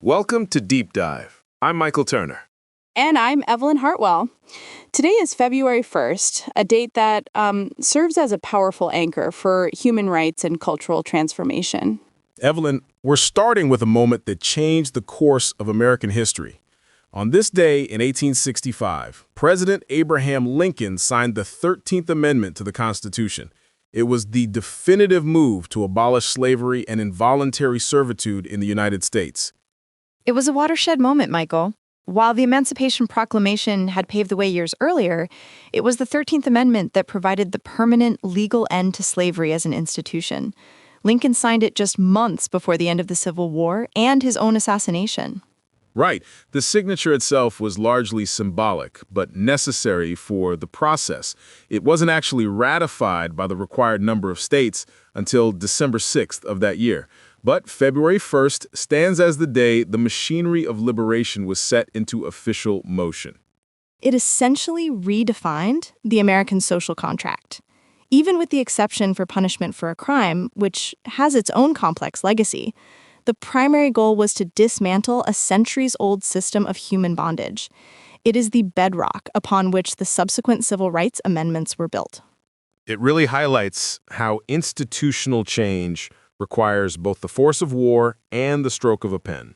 Welcome to Deep Dive. I'm Michael Turner. And I'm Evelyn Hartwell. Today is February 1st, a date that serves as a powerful anchor for human rights and cultural transformation. Evelyn, we're starting with a moment that changed the course of American history. On this day in 1865, President Abraham Lincoln signed the 13th Amendment to the Constitution. It was the definitive move to abolish slavery and involuntary servitude in the United States. It was a watershed moment, Michael. While the Emancipation Proclamation had paved the way years earlier, it was the 13th Amendment that provided the permanent legal end to slavery as an institution. Lincoln signed it just months before the end of the Civil War and his own assassination. Right. The signature itself was largely symbolic, but necessary for the process. It wasn't actually ratified by the required number of states until December 6th of that year. But February 1st stands as the day the machinery of liberation was set into official motion. It essentially redefined the American social contract. Even with the exception for punishment for a crime, which has its own complex legacy, the primary goal was to dismantle a centuries-old system of human bondage. It is the bedrock upon which the subsequent civil rights amendments were built. It really highlights how institutional change requires both the force of war and the stroke of a pen.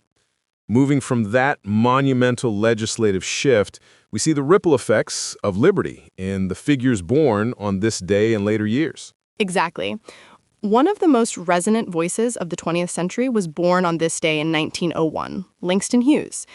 Moving from that monumental legislative shift, we see the ripple effects of liberty in the figures born on this day in later years. Exactly. One of the most resonant voices of the 20th century was born on this day in 1901, Langston Hughes.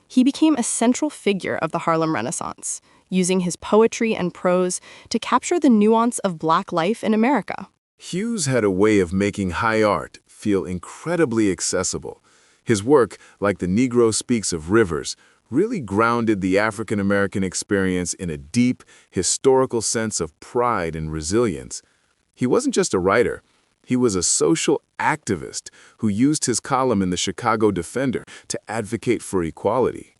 He became a central figure of the Harlem Renaissance, using his poetry and prose to capture the nuance of Black life in America. Hughes had a way of making high art feel incredibly accessible. His work, like The Negro Speaks of Rivers, really grounded the African-American experience in a deep, historical sense of pride and resilience. He wasn't just a writer. He was a social activist who used his column in the Chicago Defender to advocate for equality.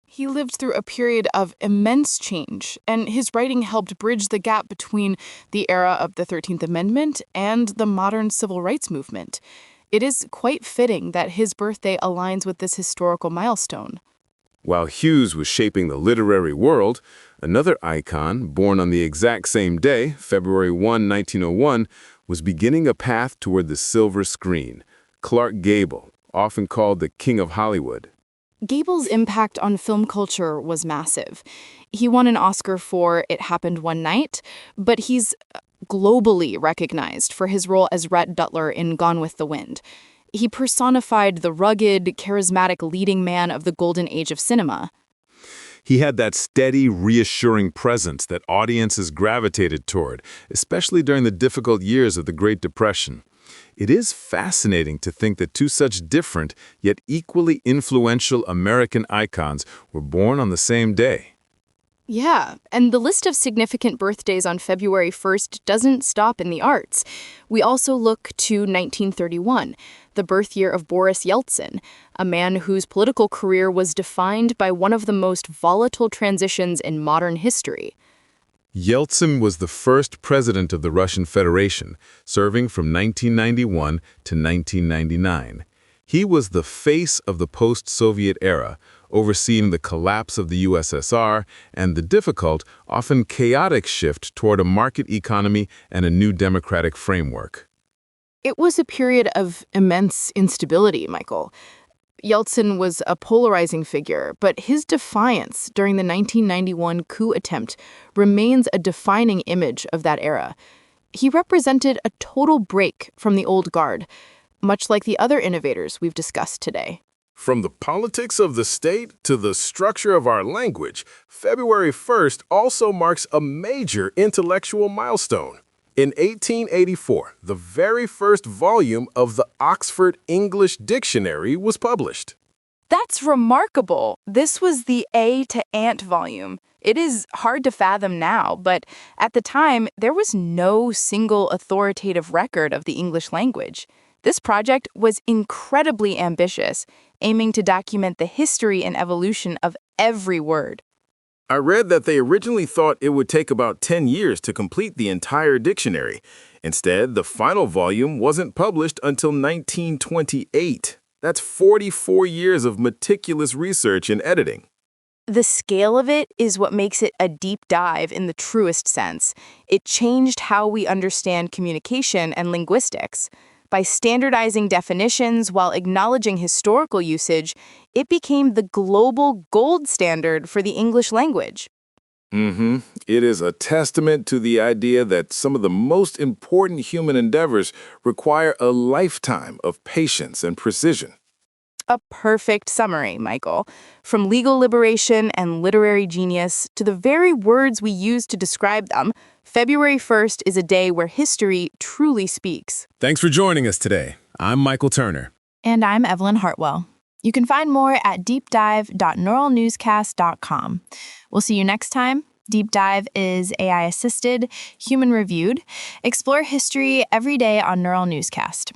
He lived through a period of immense change, and his writing helped bridge the gap between the era of the 13th Amendment and the modern civil rights movement. It is quite fitting that his birthday aligns with this historical milestone. While Hughes was shaping the literary world, another icon, born on the exact same day, February 1, 1901, was beginning a path toward the silver screen. Clark Gable, often called the King of Hollywood. Gable's impact on film culture was massive. He won an Oscar for It Happened One Night, but he's globally recognized for his role as Rhett Butler in Gone with the Wind. He personified the rugged, charismatic leading man of the golden age of cinema. He had that steady, reassuring presence that audiences gravitated toward, especially during the difficult years of the Great Depression. It is fascinating to think that two such different, yet equally influential American icons were born on the same day. Yeah, and the list of significant birthdays on February 1st doesn't stop in the arts. We also look to 1931, the birth year of Boris Yeltsin, a man whose political career was defined by one of the most volatile transitions in modern history. Yeltsin was the first president of the Russian Federation, serving from 1991 to 1999. He was the face of the post-Soviet era, overseeing the collapse of the USSR and the difficult, often chaotic shift toward a market economy and a new democratic framework. It was a period of immense instability, Michael. Yeltsin was a polarizing figure, but his defiance during the 1991 coup attempt remains a defining image of that era. He represented a total break from the old guard, much like the other innovators we've discussed today. From the politics of the state to the structure of our language, February 1st also marks a major intellectual milestone. In 1884, the very first volume of the Oxford English Dictionary was published. That's remarkable. This was the A to Ant volume. It is hard to fathom now, but at the time, there was no single authoritative record of the English language. This project was incredibly ambitious, aiming to document the history and evolution of every word. I read that they originally thought it would take about 10 years to complete the entire dictionary. Instead, the final volume wasn't published until 1928. That's 44 years of meticulous research and editing. The scale of it is what makes it a deep dive in the truest sense. It changed how we understand communication and linguistics. By standardizing definitions while acknowledging historical usage, it became the global gold standard for the English language. It is a testament to the idea that some of the most important human endeavors require a lifetime of patience and precision. A perfect summary, Michael. From legal liberation and literary genius to the very words we use to describe them, February 1st is a day where history truly speaks. Thanks for joining us today. I'm Michael Turner. And I'm Evelyn Hartwell. You can find more at deepdive.neuralnewscast.com. We'll see you next time. Deep Dive is AI-assisted, human-reviewed. Explore history every day on Neural Newscast.